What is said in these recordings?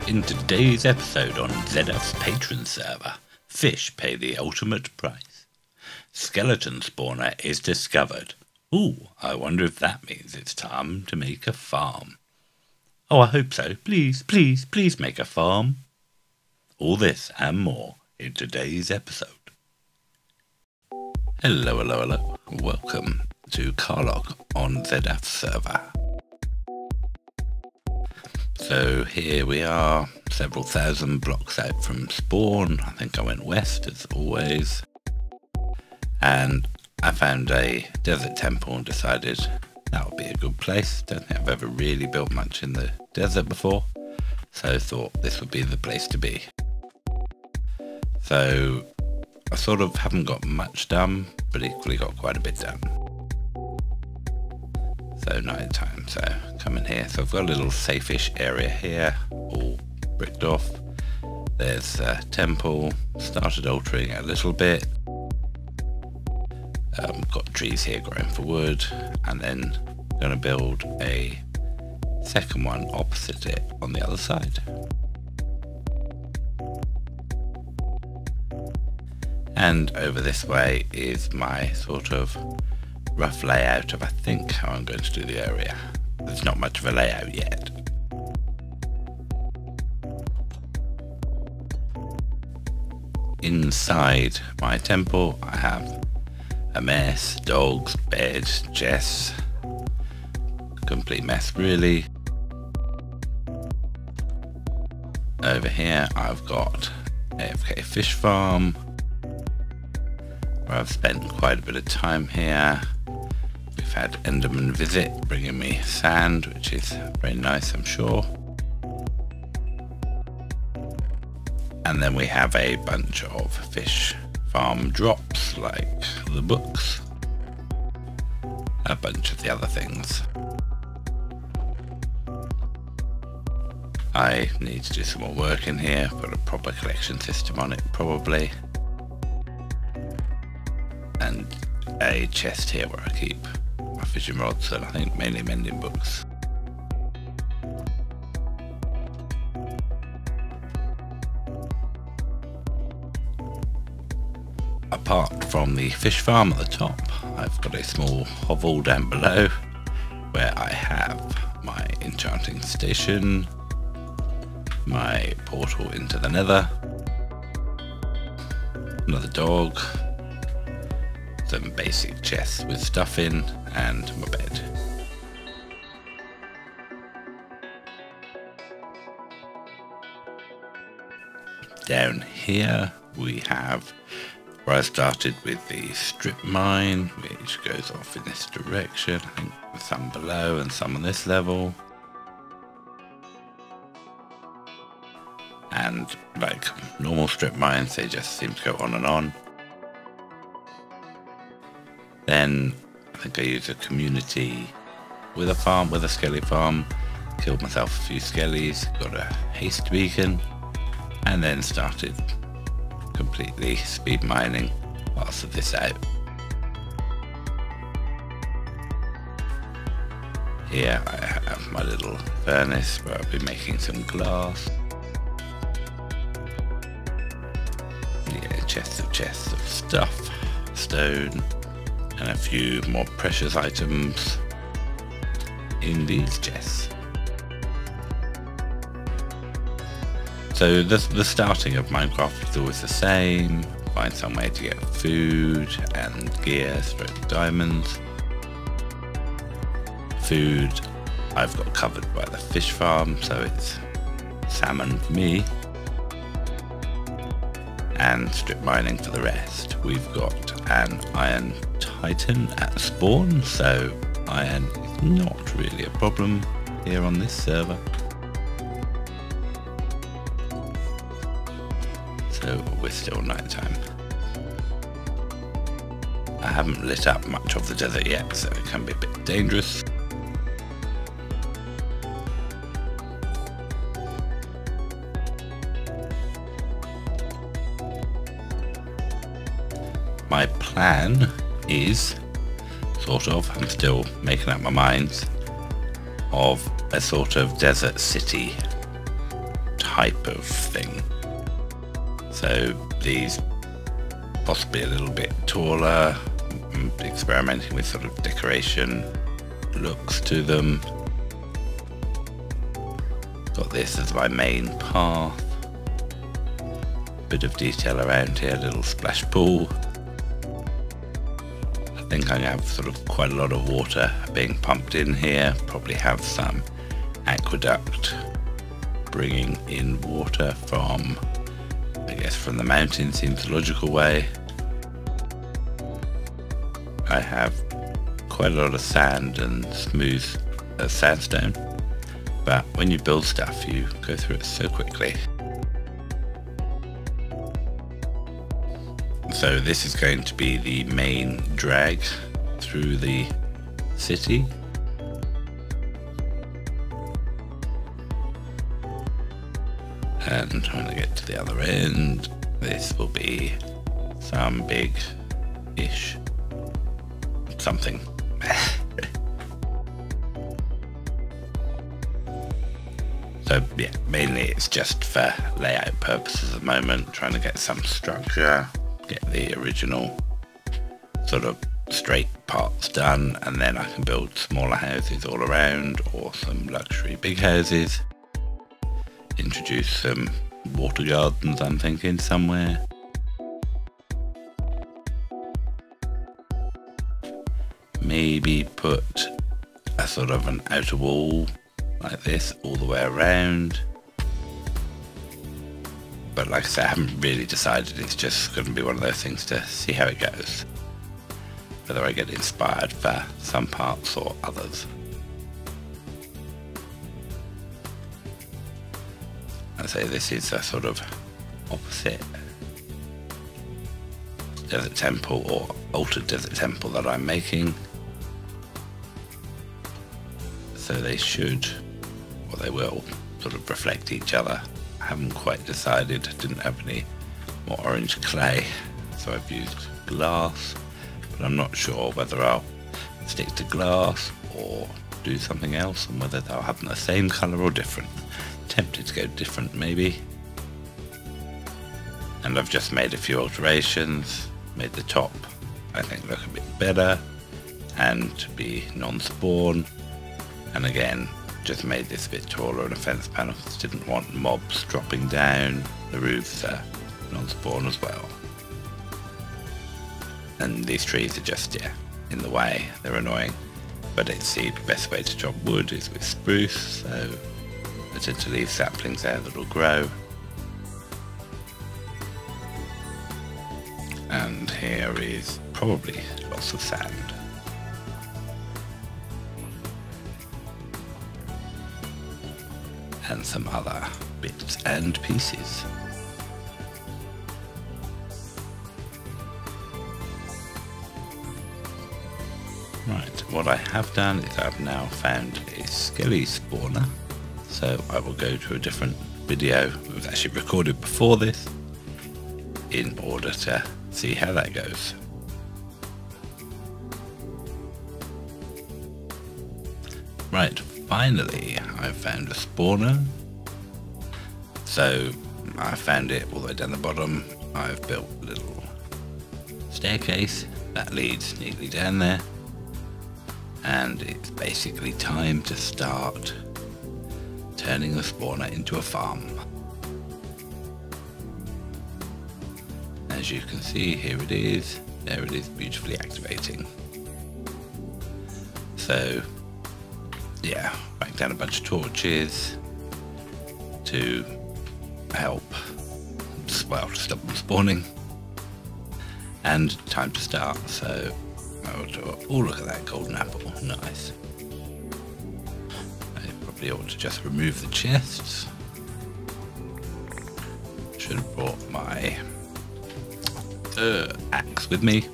in today's episode on Zedaph's patron server, fish pay the ultimate price. Skeleton spawner is discovered. Ooh, I wonder if that means it's time to make a farm. Oh, I hope so. Please, please, please make a farm. All this and more in today's episode. Hello, hello, hello. Welcome to Karloc on Zedaph's server. So here we are, several thousand blocks out from spawn. I think I went west as always. And I found a desert temple and decided that would be a good place. Don't think I've ever really built much in the desert before, so I thought this would be the place to be. So I sort of haven't got much done, but equally got quite a bit done. So night time, so come in here. So I've got a little safe-ish area here, all bricked off. There's a temple, started altering it a little bit. Got trees here growing for wood, and then going to build a second one opposite it on the other side. And over this way is my sort of rough layout of I think how I'm going to do the area. There's not much of a layout yet. Inside my temple I have a mess, dogs, bed, chests, complete mess really. Over here I've got AFK fish farm, where I've spent quite a bit of time here. We've had Enderman visit, bringing me sand, which is very nice, I'm sure. And then we have a bunch of fish farm drops, like the books, a bunch of the other things. I need to do some more work in here, put a proper collection system on it probably. And a chest here where I keep my fishing rods and I think mainly mending books. Apart from the fish farm at the top, I've got a small hovel down below where I have my enchanting station, my portal into the nether, another dog, some basic chests with stuff in, and my bed. Down here we have where I started with the strip mine, which goes off in this direction. I think there's some below and some on this level. And like normal strip mines, they just seem to go on and on. Then I think I used a community with a farm, with a skelly farm, killed myself a few skellies, got a haste beacon, and then started completely speed mining parts of this out. Here I have my little furnace where I'll be making some glass. Yeah, chests of stuff, stone, and a few more precious items in these chests. So the starting of Minecraft is always the same. Find some way to get food and gear, stroke diamonds. Food I've got covered by the fish farm, so it's salmon for me. And strip mining for the rest. We've got an iron titan at spawn, so iron is not really a problem here on this server. So we're still nighttime. I haven't lit up much of the desert yet, so it can be a bit dangerous. My plan is, I'm still making up my mind, of a sort of desert city type of thing. So these possibly a little bit taller, experimenting with sort of decoration looks to them. Got this as my main path. Bit of detail around here, little splash pool. I think I'm going to have sort of quite a lot of water being pumped in here. Probably have some aqueduct bringing in water from, I guess, from the mountain. Seems a logical way. I have quite a lot of sand and smooth sandstone, but when you build stuff you go through it so quickly. So this is going to be the main drag through the city. And when I get to the other end, this will be some big-ish something. So yeah, mainly it's just for layout purposes at the moment, trying to get some structure, get the original sort of straight parts done, and then I can build smaller houses all around, or some luxury big houses. Introduce some water gardens, I'm thinking, somewhere. Maybe put a sort of an outer wall like this all the way around. But like I said, I haven't really decided. It's just going to be one of those things to see how it goes. Whether I get inspired for some parts or others. I say this is a sort of opposite desert temple or altered desert temple that I'm making. So they should, or they will, sort of reflect each other. I haven't quite decided, didn't have any more orange clay, so I've used glass, but I'm not sure whether I'll stick to glass or do something else, and whether they'll have the same colour or different. Tempted to go different maybe. And I've just made a few alterations, made the top I think look a bit better and be non-spawn, and again just made this a bit taller in a fence panel because I didn't want mobs dropping down. The roofs are non-spawn as well. And these trees are just, yeah, in the way, they're annoying. But it's the best way to chop wood is with spruce, so I tend to leave saplings there that will grow. And here is probably lots of sand. And some other bits and pieces. Right, what I have done is I've now found a skelly spawner. So I will go to a different video that was actually recorded before this in order to see how that goes. Right, finally I found a spawner. So I found it all the way down the bottom. I've built a little staircase that leads neatly down there, and it's basically time to start turning the spawner into a farm. As you can see, here it is. There it is, beautifully activating. So yeah, back down a bunch of torches to help, well, to stop them spawning. And time to start, so I will do it. Oh, look at that golden apple, nice. I probably ought to just remove the chests. Should have brought my axe with me.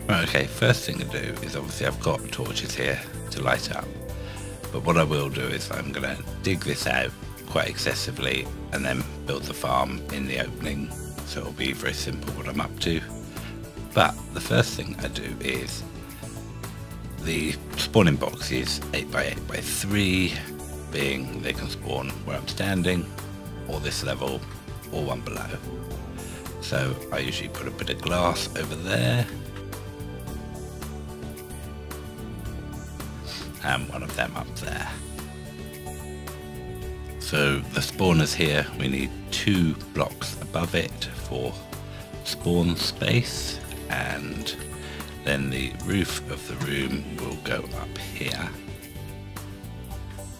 Right, okay, first thing to do is obviously I've got torches here to light up, but what I will do is I'm going to dig this out quite excessively and then build the farm in the opening, so it'll be very simple what I'm up to. But the first thing I do is the spawning box is 8x8x3, being they can spawn where I'm standing, or this level, or one below. So I usually put a bit of glass over there, and one of them up there. So the spawners here, we need 2 blocks above it for spawn space, and then the roof of the room will go up here.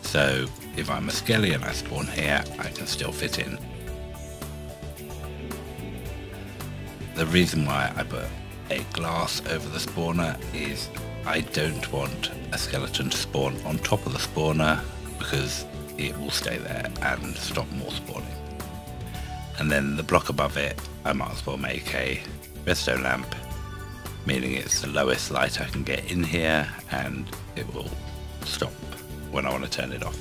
So if I'm a skelly and I spawn here, I can still fit in. The reason why I put a glass over the spawner is I don't want a skeleton to spawn on top of the spawner, because it will stay there and stop more spawning. And then the block above it, I might as well make a redstone lamp, meaning it's the lowest light I can get in here, and it will stop when I want to turn it off.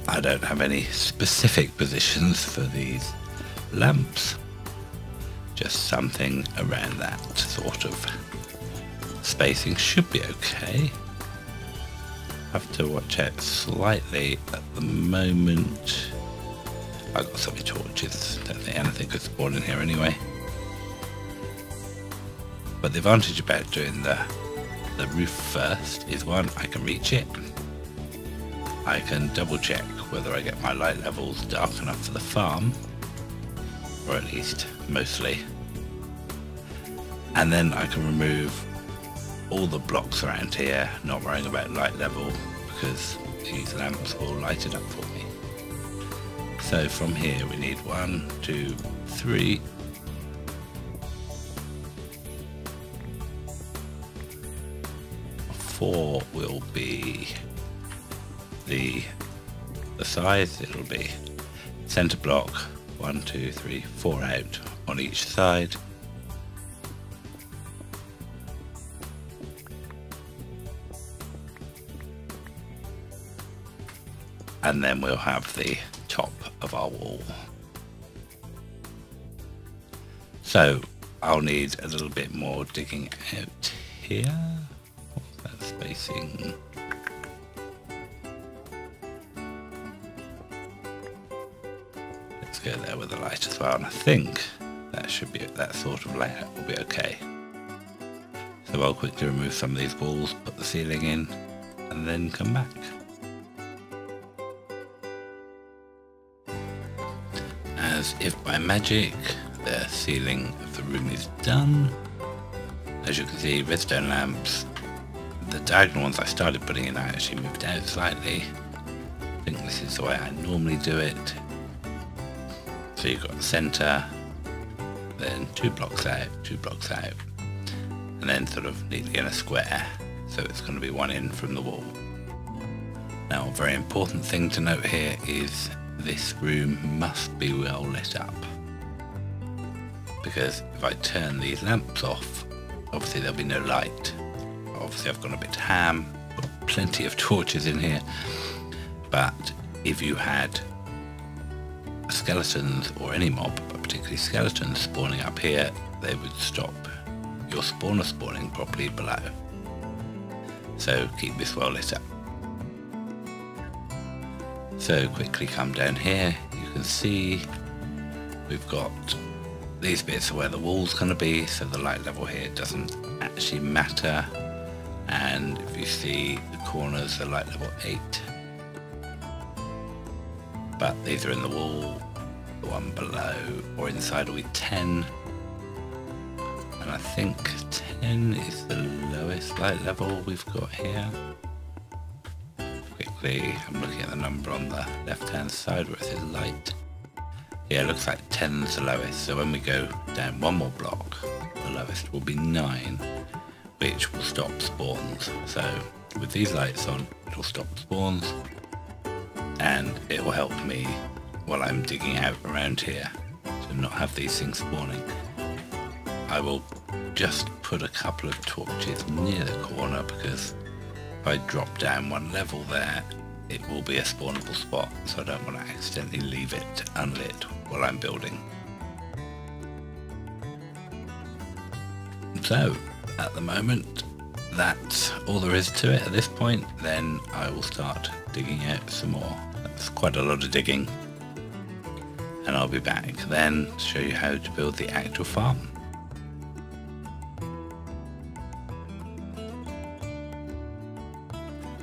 I don't have any specific positions for these lamps, just something around that sort of spacing should be okay. Have to watch out slightly at the moment. I've got so many torches, don't think anything could spawn in here anyway. But the advantage about doing the roof first is, one, I can reach it. I can double check whether I get my light levels dark enough for the farm, or at least mostly. And then I can remove all the blocks around here, not worrying about light level, because these lamps will light it up for me. So from here we need 1, 2, 3. Four will be the size. It'll be center block, 1, 2, 3, 4 out on each side. And then we'll have the top of our wall. So I'll need a little bit more digging out here. What's that spacing? Let's go there with the light as well, and I think that should be, that sort of layout will be okay. So I'll quickly remove some of these walls, put the ceiling in, and then come back. As if by magic, the ceiling of the room is done. As you can see, redstone lamps, the diagonal ones I started putting in, I actually moved out slightly. I think this is the way I normally do it. So you've got the centre, then 2 blocks out, 2 blocks out, and then sort of neatly in a square, so it's going to be one in from the wall. Now, a very important thing to note here is this room must be well lit up, because if I turn these lamps off, obviously there'll be no light. Obviously I've gone a bit ham, got plenty of torches in here, but if you had skeletons or any mob, but particularly skeletons spawning up here, they would stop your spawner spawning properly below. So keep this well lit up. So quickly come down here, you can see we've got these bits are where the wall's going to be, so the light level here doesn't actually matter. And if you see the corners, the light level 8. But these are in the wall, the one below or inside will be 10. And I think 10 is the lowest light level we've got here. Quickly, I'm looking at the number on the left hand side where it says light. Yeah, it looks like 10's the lowest, so when we go down one more block, the lowest will be 9, which will stop spawns. So with these lights on, it'll stop spawns, and it will help me while I'm digging out around here to not have these things spawning. I will just put a couple of torches near the corner, because if I drop down one level there, it will be a spawnable spot, so I don't want to accidentally leave it unlit while I'm building. So at the moment, that's all there is to it at this point. Then I will start digging out some more. That's quite a lot of digging. And I'll be back then to show you how to build the actual farm.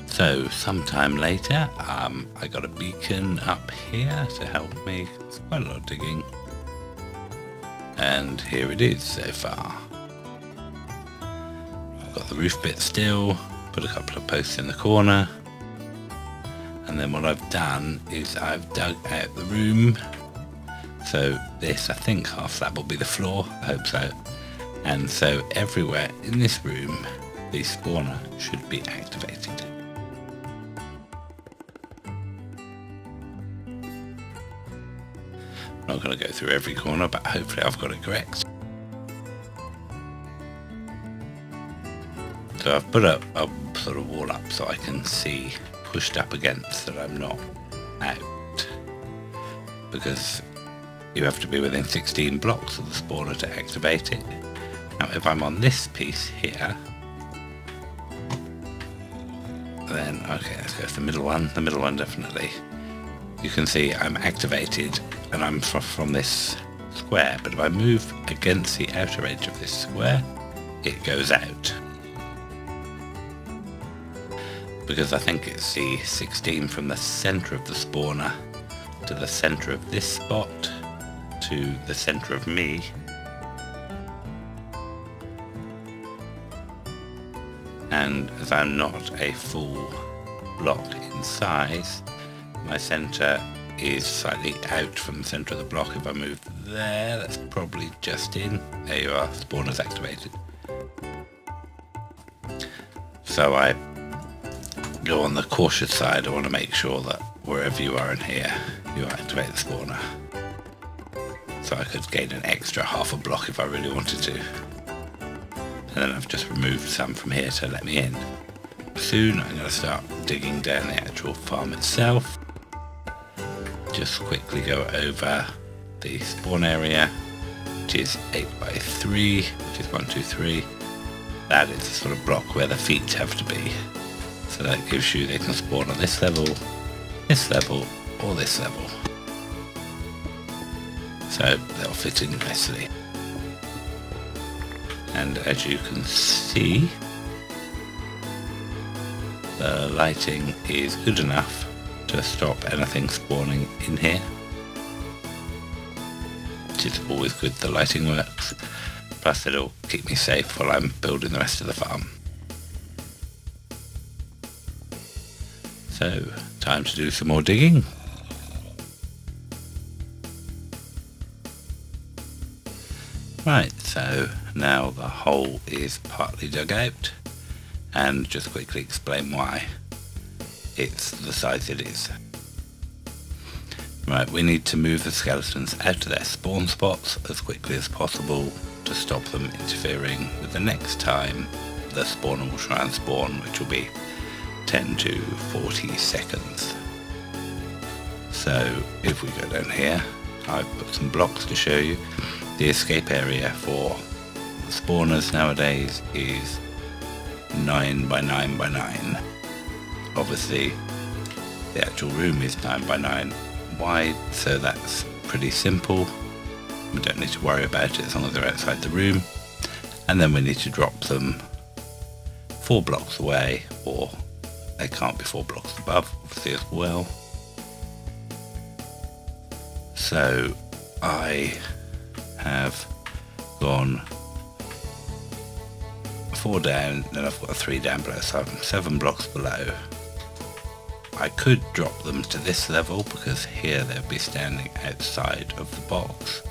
So sometime later, I got a beacon up here to help me. It's quite a lot of digging. And here it is so far. I've got the roof bit still, put a couple of posts in the corner. And then what I've done is I've dug out the room. So this, I think half that will be the floor, I hope so. And so everywhere in this room, the spawner should be activated. I'm not going to go through every corner, but hopefully I've got it correct. So I've put up a sort of wall up so I can see pushed up against that I'm not out. Because you have to be within 16 blocks of the spawner to activate it. Now if I'm on this piece here, then okay, let's go for the middle one definitely. You can see I'm activated and I'm from this square, but if I move against the outer edge of this square, it goes out. Because I think it's the 16 from the centre of the spawner to the centre of this spot to the centre of me. And as I'm not a full block in size, my centre is slightly out from the centre of the block. If I move there, that's probably just in. There you are, spawner's activated. So I go on the cautious side. I want to make sure that wherever you are in here, you activate the spawner. So I could gain an extra half a block if I really wanted to. And then I've just removed some from here to let me in. Soon I'm going to start digging down the actual farm itself. Just quickly go over the spawn area, which is 8x3, which is 1, 2, 3. That is the sort of block where the feet have to be. So that gives you, they can spawn on this level, or this level. So they'll fit in nicely. And as you can see, the lighting is good enough to stop anything spawning in here. Which is always good, the lighting works. Plus it'll keep me safe while I'm building the rest of the farm. So, time to do some more digging. Right, so now the hole is partly dug out, and just quickly explain why it's the size it is. Right, we need to move the skeletons out of their spawn spots as quickly as possible to stop them interfering with the next time the spawner will try and spawn, which will be 10 to 40 seconds. So if we go down here, I've put some blocks to show you. The escape area for the spawners nowadays is 9 by 9 by 9. Obviously the actual room is 9 by 9 wide, so that's pretty simple. We don't need to worry about it as long as they're outside the room. And then we need to drop them 4 blocks away, or they can't be 4 blocks above, obviously, as well. So I have gone 4 down, then I've got a 3 down below, so I'm 7 blocks below. I could drop them to this level because here they'll be standing outside of the box,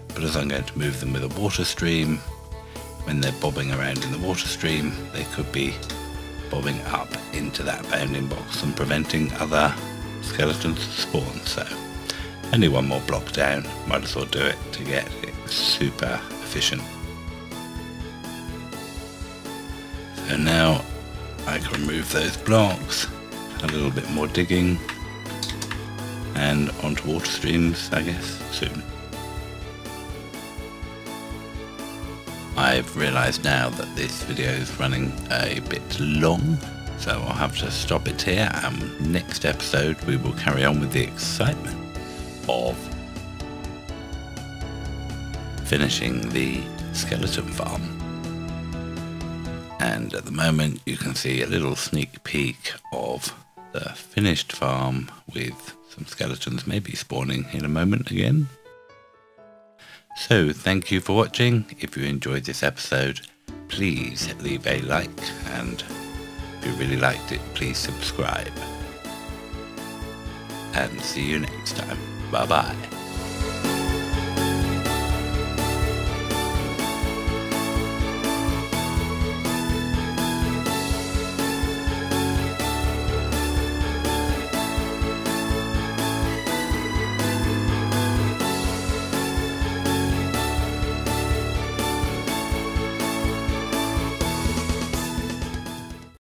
but as I'm going to move them with a water stream, when they're bobbing around in the water stream, they could be bobbing up into that bounding box and preventing other skeletons to spawn. So only 1 more block down, might as well do it to get it super efficient. So now I can remove those blocks, a little bit more digging, and onto water streams, I guess, soon. I I've realised now that this video is running a bit long, so I'll have to stop it here, and next episode we will carry on with the excitement of finishing the skeleton farm. And at the moment you can see a little sneak peek of the finished farm with some skeletons maybe spawning in a moment again. So thank you for watching. If you enjoyed this episode, please leave a like, and if you really liked it, please subscribe. And see you next time. Bye bye.